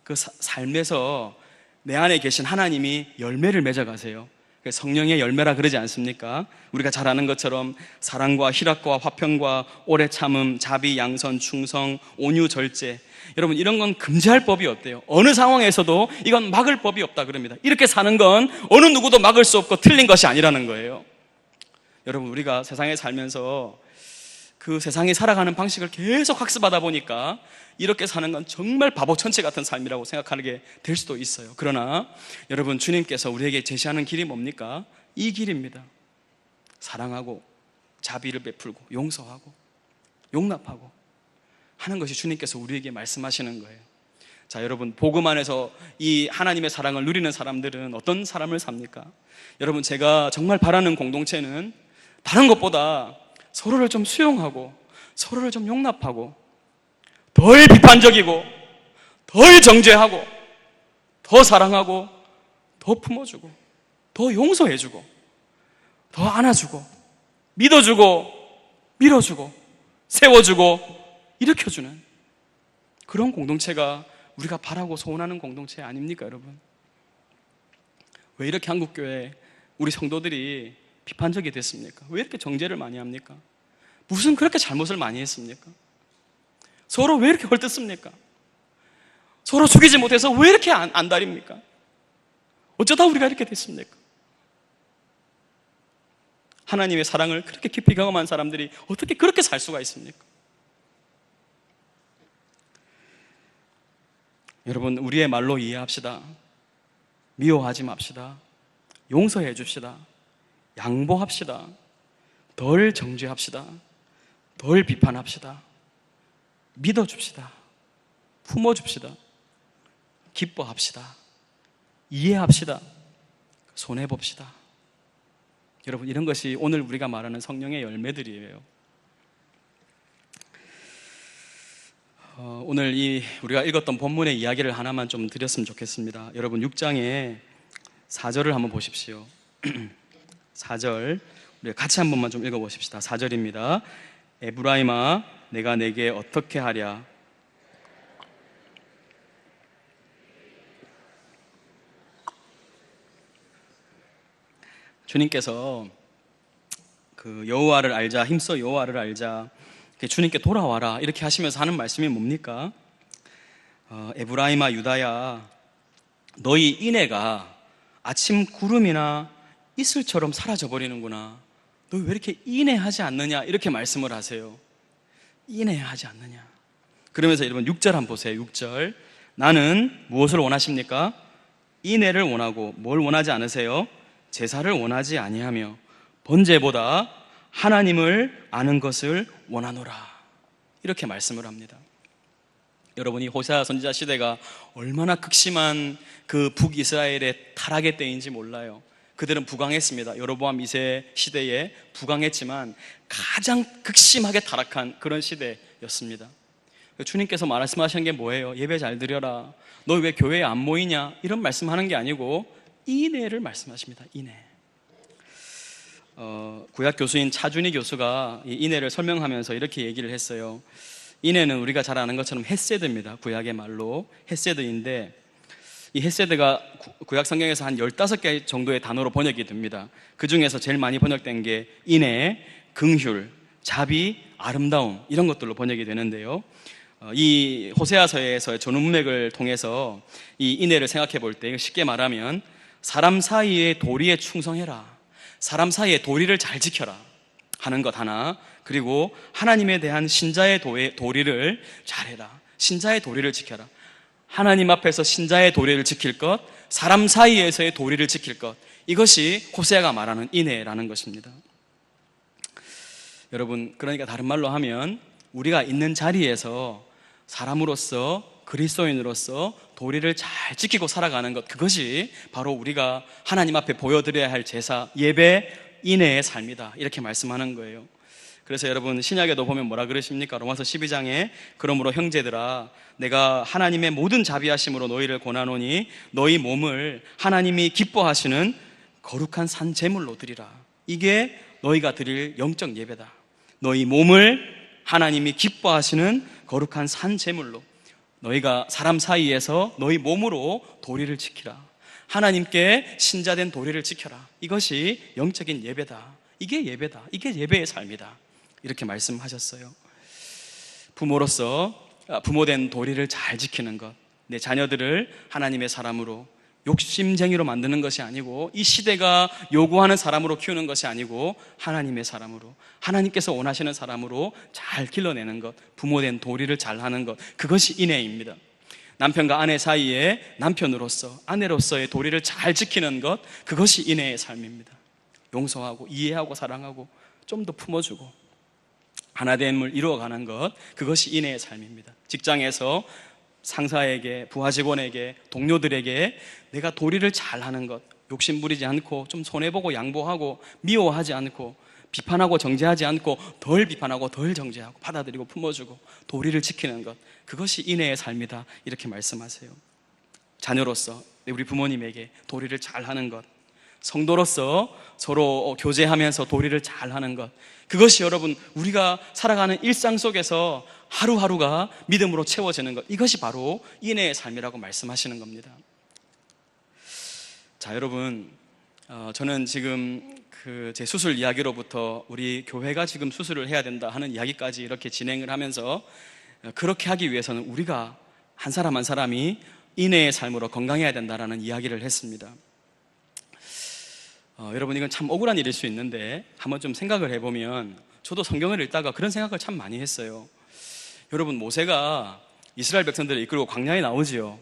그 삶에서 내 안에 계신 하나님이 열매를 맺어가세요. 성령의 열매라 그러지 않습니까? 우리가 잘 아는 것처럼 사랑과 희락과 화평과 오래 참음, 자비, 양선, 충성, 온유, 절제. 여러분, 이런 건 금지할 법이 없대요. 어느 상황에서도 이건 막을 법이 없다 그럽니다. 이렇게 사는 건 어느 누구도 막을 수 없고 틀린 것이 아니라는 거예요. 여러분, 우리가 세상에 살면서 그 세상이 살아가는 방식을 계속 학습하다 보니까 이렇게 사는 건 정말 바보 천치 같은 삶이라고 생각하게 될 수도 있어요. 그러나 여러분, 주님께서 우리에게 제시하는 길이 뭡니까? 이 길입니다. 사랑하고 자비를 베풀고 용서하고 용납하고 하는 것이 주님께서 우리에게 말씀하시는 거예요. 자, 여러분, 복음 안에서 이 하나님의 사랑을 누리는 사람들은 어떤 사람을 삽니까? 여러분, 제가 정말 바라는 공동체는 다른 것보다 서로를 좀 수용하고 서로를 좀 용납하고 덜 비판적이고 덜 정죄하고 더 사랑하고 더 품어주고 더 용서해주고 더 안아주고 믿어주고 밀어주고 세워주고 일으켜주는 그런 공동체가 우리가 바라고 소원하는 공동체 아닙니까, 여러분? 왜 이렇게 한국교회 우리 성도들이 비판적이 됐습니까? 왜 이렇게 정죄를 많이 합니까? 무슨 그렇게 잘못을 많이 했습니까? 서로 왜 이렇게 헐뜯습니까? 서로 죽이지 못해서 왜 이렇게 안달입니까? 어쩌다 우리가 이렇게 됐습니까? 하나님의 사랑을 그렇게 깊이 경험한 사람들이 어떻게 그렇게 살 수가 있습니까? 여러분, 우리의 말로 이해합시다. 미워하지 맙시다. 용서해 줍시다. 양보합시다. 덜 정죄합시다. 덜 비판합시다. 믿어줍시다. 품어줍시다. 기뻐합시다. 이해합시다. 손해봅시다. 여러분, 이런 것이 오늘 우리가 말하는 성령의 열매들이에요. 오늘 우리가 읽었던 본문의 이야기를 하나만 좀 드렸으면 좋겠습니다. 여러분, 6장에 4절을 한번 보십시오. 4절 우리 같이 한 번만 좀 읽어보십시다. 4절입니다. 에브라임아, 내가 내게 어떻게 하랴? 주님께서 그 여호와를 알자, 힘써 여호와를 알자, 주님께 돌아와라 이렇게 하시면서 하는 말씀이 뭡니까? 에브라임아 유다야, 너희 인애가 아침 구름이나 이슬처럼 사라져버리는구나. 너 왜 이렇게 인애하지 않느냐 이렇게 말씀을 하세요. 인애하지 않느냐. 그러면서 여러분 6절 한번 보세요. 6절, 나는 무엇을 원하십니까? 인애를 원하고 뭘 원하지 않으세요? 제사를 원하지 아니하며 번제보다 하나님을 아는 것을 원하노라. 이렇게 말씀을 합니다. 여러분이 호세아 선지자 시대가 얼마나 극심한 그 북이스라엘의 타락의 때인지 몰라요. 그들은 부강했습니다. 여로보암 2세 시대에 부강했지만 가장 극심하게 타락한 그런 시대였습니다. 주님께서 말씀하신 게 뭐예요? 예배 잘 드려라, 너 왜 교회에 안 모이냐, 이런 말씀하는 게 아니고 인애를 말씀하십니다. 인애. 구약 교수인 차준희 교수가 이 인애를 설명하면서 이렇게 얘기를 했어요. 인애는 우리가 잘 아는 것처럼 헤세드입니다. 구약의 말로 헤세드인데, 이 헤세드가 구약 성경에서 한 15개 정도의 단어로 번역이 됩니다. 그 중에서 제일 많이 번역된 게 인애, 긍휼, 자비, 아름다움, 이런 것들로 번역이 되는데요. 이 호세아서에서의 전문맥을 통해서 이 인애를 생각해 볼 때 쉽게 말하면 사람 사이의 도리에 충성해라, 사람 사이의 도리를 잘 지켜라 하는 것 하나, 그리고 하나님에 대한 신자의 도리를 잘해라, 신자의 도리를 지켜라. 하나님 앞에서 신자의 도리를 지킬 것, 사람 사이에서의 도리를 지킬 것, 이것이 호세아가 말하는 인애라는 것입니다. 여러분, 그러니까 다른 말로 하면 우리가 있는 자리에서 사람으로서, 그리스도인으로서 도리를 잘 지키고 살아가는 것, 그것이 바로 우리가 하나님 앞에 보여드려야 할 제사, 예배, 인애의 삶이다, 이렇게 말씀하는 거예요. 그래서 여러분, 신약에도 보면 뭐라 그러십니까? 로마서 12장에 그러므로 형제들아, 내가 하나님의 모든 자비하심으로 너희를 권하노니 너희 몸을 하나님이 기뻐하시는 거룩한 산 제물로 드리라. 이게 너희가 드릴 영적 예배다. 너희 몸을 하나님이 기뻐하시는 거룩한 산 제물로, 너희가 사람 사이에서 너희 몸으로 도리를 지키라. 하나님께 신자된 도리를 지켜라. 이것이 영적인 예배다. 이게 예배다. 이게 예배의 삶이다. 이렇게 말씀하셨어요. 부모로서 부모된 도리를 잘 지키는 것, 내 자녀들을 하나님의 사람으로, 욕심쟁이로 만드는 것이 아니고, 이 시대가 요구하는 사람으로 키우는 것이 아니고 하나님의 사람으로, 하나님께서 원하시는 사람으로 잘 길러내는 것, 부모된 도리를 잘하는 것, 그것이 인애입니다. 남편과 아내 사이에 남편으로서, 아내로서의 도리를 잘 지키는 것, 그것이 인애의 삶입니다. 용서하고 이해하고 사랑하고 좀 더 품어주고 하나됨을 이루어가는 것, 그것이 인애의 삶입니다. 직장에서 상사에게, 부하 직원에게, 동료들에게 내가 도리를 잘하는 것, 욕심 부리지 않고 좀 손해보고 양보하고 미워하지 않고 비판하고 정죄하지 않고 덜 비판하고 덜 정죄하고 받아들이고 품어주고 도리를 지키는 것, 그것이 인애의 삶이다, 이렇게 말씀하세요. 자녀로서 우리 부모님에게 도리를 잘하는 것, 성도로서 서로 교제하면서 도리를 잘하는 것, 그것이 여러분 우리가 살아가는 일상 속에서 하루하루가 믿음으로 채워지는 것, 이것이 바로 인애의 삶이라고 말씀하시는 겁니다. 자, 여러분, 저는 지금 제 수술 이야기로부터 우리 교회가 지금 수술을 해야 된다 하는 이야기까지 이렇게 진행을 하면서, 그렇게 하기 위해서는 우리가 한 사람 한 사람이 인애의 삶으로 건강해야 된다라는 이야기를 했습니다. 여러분, 이건 참 억울한 일일 수 있는데 한번 좀 생각을 해보면, 저도 성경을 읽다가 그런 생각을 참 많이 했어요. 여러분, 모세가 이스라엘 백성들을 이끌고 광야에 나오지요.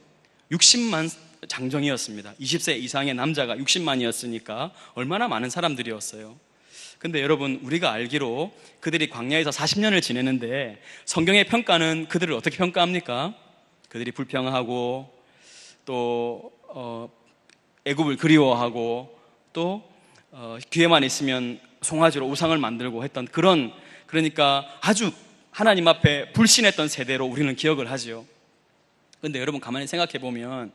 60만 장정이었습니다. 20세 이상의 남자가 60만이었으니까 얼마나 많은 사람들이었어요. 근데 여러분, 우리가 알기로 그들이 광야에서 40년을 지내는데 성경의 평가는 그들을 어떻게 평가합니까? 그들이 불평하고 또 애굽을 그리워하고 또 기회만 있으면 송아지로 우상을 만들고 했던 그러니까 아주 하나님 앞에 불신했던 세대로 우리는 기억을 하지요. 그런데 여러분, 가만히 생각해 보면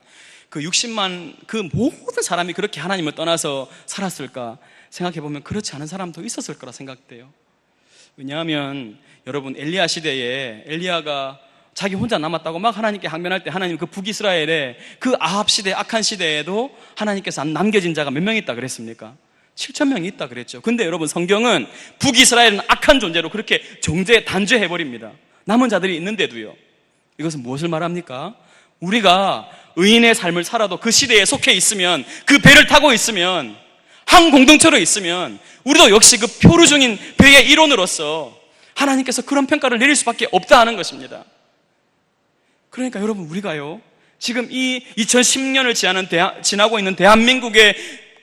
그 60만 그 모든 사람이 그렇게 하나님을 떠나서 살았을까 생각해 보면 그렇지 않은 사람도 있었을 거라 생각돼요. 왜냐하면 여러분, 엘리야 시대에 엘리야가 자기 혼자 남았다고 막 하나님께 항변할 때, 하나님 그 북이스라엘의 그 아합 시대, 악한 시대에도 하나님께서 남겨진 자가 몇 명 있다 그랬습니까? 7천 명이 있다 그랬죠. 근데 여러분, 성경은 북이스라엘은 악한 존재로 그렇게 단죄해버립니다. 남은 자들이 있는데도요. 이것은 무엇을 말합니까? 우리가 의인의 삶을 살아도 그 시대에 속해 있으면, 그 배를 타고 있으면, 한 공동체로 있으면 우리도 역시 그 표류 중인 배의 일원으로서 하나님께서 그런 평가를 내릴 수밖에 없다 하는 것입니다. 그러니까 여러분, 우리가요, 지금 이 2010년을 지나고 있는 대한민국의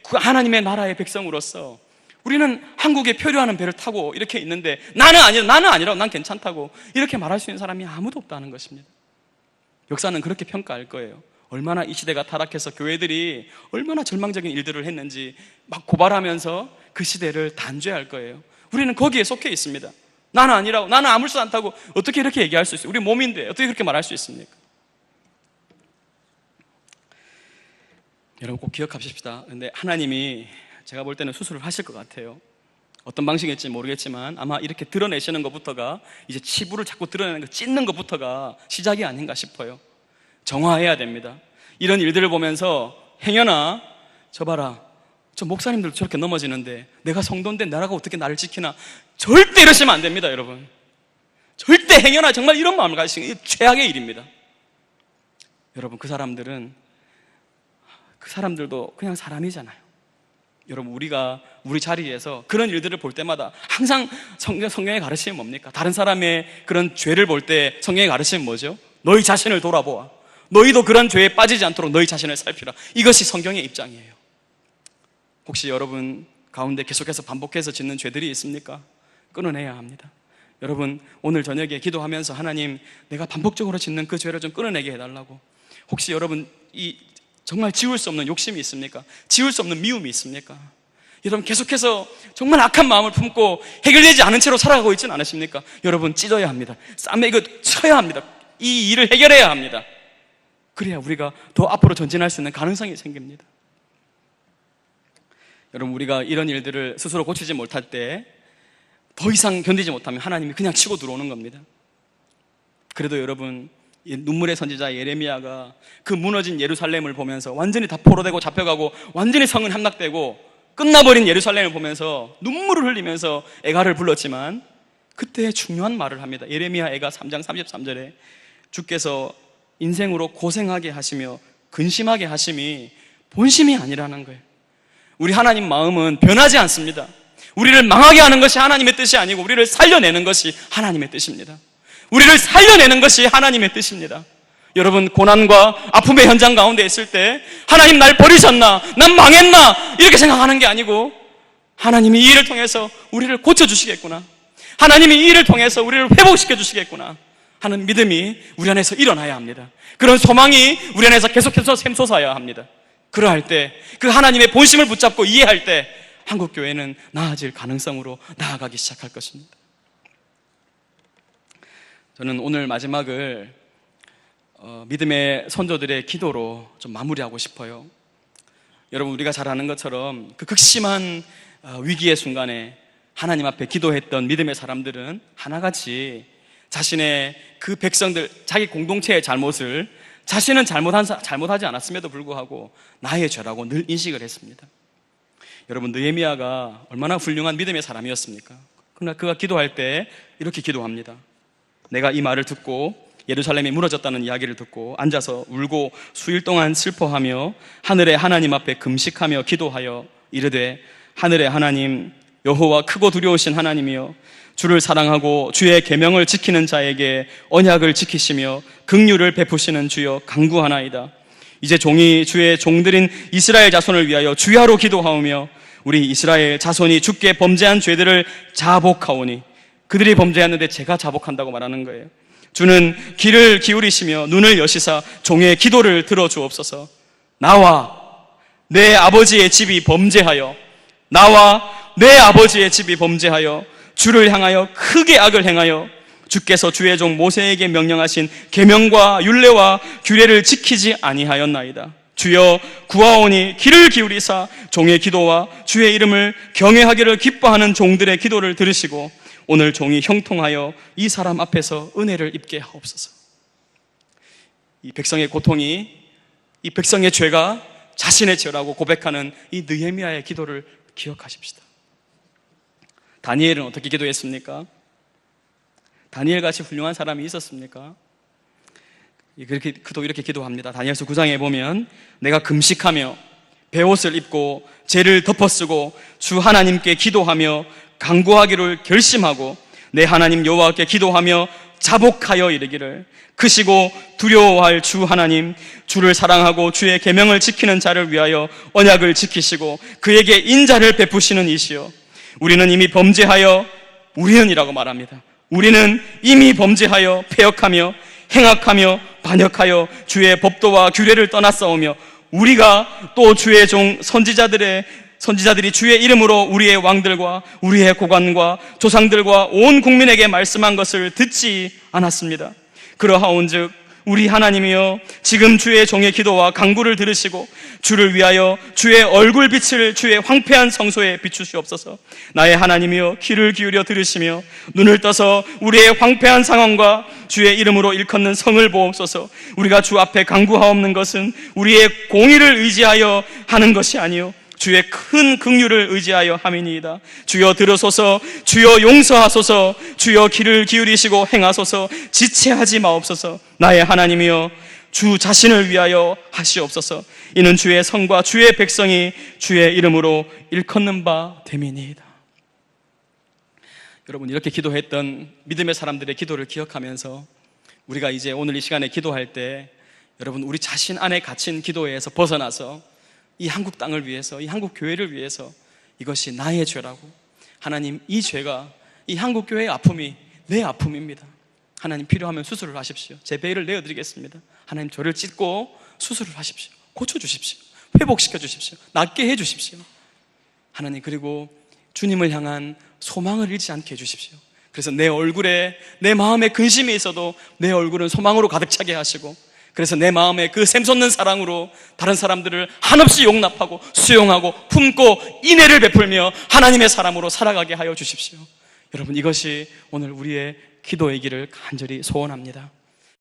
그 하나님의 나라의 백성으로서 우리는 한국에 표류하는 배를 타고 이렇게 있는데, 나는 아니라고, 난 괜찮다고 이렇게 말할 수 있는 사람이 아무도 없다는 것입니다. 역사는 그렇게 평가할 거예요. 얼마나 이 시대가 타락해서 교회들이 얼마나 절망적인 일들을 했는지 막 고발하면서 그 시대를 단죄할 거예요. 우리는 거기에 속해 있습니다. 나는 아니라고, 나는 아무렇지도 않다고 어떻게 이렇게 얘기할 수 있어요? 우리 몸인데 어떻게 그렇게 말할 수 있습니까? 여러분, 꼭 기억하십시다. 근데 하나님이 제가 볼 때는 수술을 하실 것 같아요. 어떤 방식일지 모르겠지만 아마 이렇게 드러내시는 것부터가, 이제 치부를 자꾸 드러내는 거, 찢는 것부터가 시작이 아닌가 싶어요. 정화해야 됩니다. 이런 일들을 보면서, 행여나 저 봐라, 저 목사님들도 저렇게 넘어지는데 내가 성도인데 나라가 어떻게 나를 지키나, 절대 이러시면 안 됩니다. 여러분, 절대 행여나 정말 이런 마음을 가지시는 게 최악의 일입니다. 여러분, 그 사람들도 그냥 사람이잖아요. 여러분, 우리가 우리 자리에서 그런 일들을 볼 때마다 항상 성경의 가르침이 뭡니까? 다른 사람의 그런 죄를 볼 때 성경의 가르침은 뭐죠? 너희 자신을 돌아보아. 너희도 그런 죄에 빠지지 않도록 너희 자신을 살피라. 이것이 성경의 입장이에요. 혹시 여러분 가운데 계속해서 반복해서 짓는 죄들이 있습니까? 끊어내야 합니다. 여러분, 오늘 저녁에 기도하면서 하나님, 내가 반복적으로 짓는 그 죄를 좀 끊어내게 해달라고. 혹시 여러분, 정말 지울 수 없는 욕심이 있습니까? 지울 수 없는 미움이 있습니까? 여러분, 계속해서 정말 악한 마음을 품고 해결되지 않은 채로 살아가고 있지는 않으십니까? 여러분, 찢어야 합니다. 쌈에 이거 쳐야 합니다. 이 일을 해결해야 합니다. 그래야 우리가 더 앞으로 전진할 수 있는 가능성이 생깁니다. 여러분, 우리가 이런 일들을 스스로 고치지 못할 때, 더 이상 견디지 못하면 하나님이 그냥 치고 들어오는 겁니다. 그래도 여러분, 눈물의 선지자 예레미야가 그 무너진 예루살렘을 보면서, 완전히 다 포로되고 잡혀가고 완전히 성은 함락되고 끝나버린 예루살렘을 보면서 눈물을 흘리면서 애가를 불렀지만, 그때 중요한 말을 합니다. 예레미야 애가 3장 33절에 주께서 인생으로 고생하게 하시며 근심하게 하심이 본심이 아니라는 거예요. 우리 하나님 마음은 변하지 않습니다. 우리를 망하게 하는 것이 하나님의 뜻이 아니고 우리를 살려내는 것이 하나님의 뜻입니다. 우리를 살려내는 것이 하나님의 뜻입니다. 여러분, 고난과 아픔의 현장 가운데 있을 때 하나님 날 버리셨나? 난 망했나? 이렇게 생각하는 게 아니고, 하나님이 이 일을 통해서 우리를 고쳐주시겠구나, 하나님이 이 일을 통해서 우리를 회복시켜 주시겠구나 하는 믿음이 우리 안에서 일어나야 합니다. 그런 소망이 우리 안에서 계속해서 샘솟아야 합니다. 그러할 때, 그 하나님의 본심을 붙잡고 이해할 때 한국교회는 나아질 가능성으로 나아가기 시작할 것입니다. 저는 오늘 마지막을 믿음의 선조들의 기도로 좀 마무리하고 싶어요. 여러분, 우리가 잘 아는 것처럼 그 극심한 위기의 순간에 하나님 앞에 기도했던 믿음의 사람들은 하나같이 자신의 그 백성들, 자기 공동체의 잘못을 자신은 잘못하지 않았음에도 불구하고 나의 죄라고 늘 인식을 했습니다. 여러분, 느헤미야가 얼마나 훌륭한 믿음의 사람이었습니까? 그러나 그가 기도할 때 이렇게 기도합니다. 내가 이 말을 듣고 예루살렘이 무너졌다는 이야기를 듣고 앉아서 울고 수일 동안 슬퍼하며 하늘의 하나님 앞에 금식하며 기도하여 이르되, 하늘의 하나님 여호와 크고 두려우신 하나님이여, 주를 사랑하고 주의 계명을 지키는 자에게 언약을 지키시며 긍휼을 베푸시는 주여 간구하나이다. 이제 종이 주의 종들인 이스라엘 자손을 위하여 주야로 기도하오며 우리 이스라엘 자손이 주께 범죄한 죄들을 자복하오니, 그들이 범죄했는데 제가 자복한다고 말하는 거예요. 주는 귀를 기울이시며 눈을 여시사 종의 기도를 들어주옵소서. 나와 내 아버지의 집이 범죄하여 주를 향하여 크게 악을 행하여 주께서 주의 종 모세에게 명령하신 계명과 율례와 규례를 지키지 아니하였나이다. 주여 구하오니 귀를 기울이사 종의 기도와 주의 이름을 경외하기를 기뻐하는 종들의 기도를 들으시고 오늘 종이 형통하여 이 사람 앞에서 은혜를 입게 하옵소서. 이 백성의 고통이, 이 백성의 죄가 자신의 죄라고 고백하는 이 느헤미야의 기도를 기억하십시다. 다니엘은 어떻게 기도했습니까? 다니엘같이 훌륭한 사람이 있었습니까? 그도 이렇게 기도합니다. 다니엘서 9장에 보면 내가 금식하며 베옷을 입고 죄를 덮어쓰고 주 하나님께 기도하며 간구하기를 결심하고 내 하나님 여호와께 기도하며 자복하여 이르기를 크시고 두려워할 주 하나님, 주를 사랑하고 주의 계명을 지키는 자를 위하여 언약을 지키시고 그에게 인자를 베푸시는 이시여, 우리는 이미 범죄하여, 우리는이라고 말합니다. 우리는 이미 범죄하여 패역하며 행악하며 반역하여 주의 법도와 규례를 떠났사오며 우리가 또 주의 종 선지자들이 주의 이름으로 우리의 왕들과 우리의 고관과 조상들과 온 국민에게 말씀한 것을 듣지 않았습니다. 그러하온즉 우리 하나님이여, 지금 주의 종의 기도와 간구를 들으시고 주를 위하여 주의 얼굴빛을 주의 황폐한 성소에 비추시옵소서. 나의 하나님이여, 귀를 기울여 들으시며 눈을 떠서 우리의 황폐한 상황과 주의 이름으로 일컫는 성을 보옵소서. 우리가 주 앞에 간구하옵는 것은 우리의 공의를 의지하여 하는 것이 아니요 주의 큰 긍휼을 의지하여 함이니이다. 주여 들으소서, 주여 용서하소서, 주여 귀를 기울이시고 행하소서, 지체하지 마옵소서. 나의 하나님이여, 주 자신을 위하여 하시옵소서. 이는 주의 성과 주의 백성이 주의 이름으로 일컫는 바 됨이니이다. 여러분, 이렇게 기도했던 믿음의 사람들의 기도를 기억하면서 우리가 이제 오늘 이 시간에 기도할 때 여러분, 우리 자신 안에 갇힌 기도에서 벗어나서 이 한국 땅을 위해서, 이 한국 교회를 위해서 이것이 나의 죄라고, 하나님 이 죄가, 이 한국 교회의 아픔이 내 아픔입니다. 하나님 필요하면 수술을 하십시오. 제 배를 내어드리겠습니다. 하나님 저를 찢고 수술을 하십시오. 고쳐주십시오. 회복시켜 주십시오. 낫게 해주십시오. 하나님, 그리고 주님을 향한 소망을 잃지 않게 해주십시오. 그래서 내 얼굴에, 내 마음에 근심이 있어도 내 얼굴은 소망으로 가득 차게 하시고, 그래서 내 마음에 그 샘솟는 사랑으로 다른 사람들을 한없이 용납하고 수용하고 품고 인애를 베풀며 하나님의 사람으로 살아가게 하여 주십시오. 여러분, 이것이 오늘 우리의 기도이기를 간절히 소원합니다.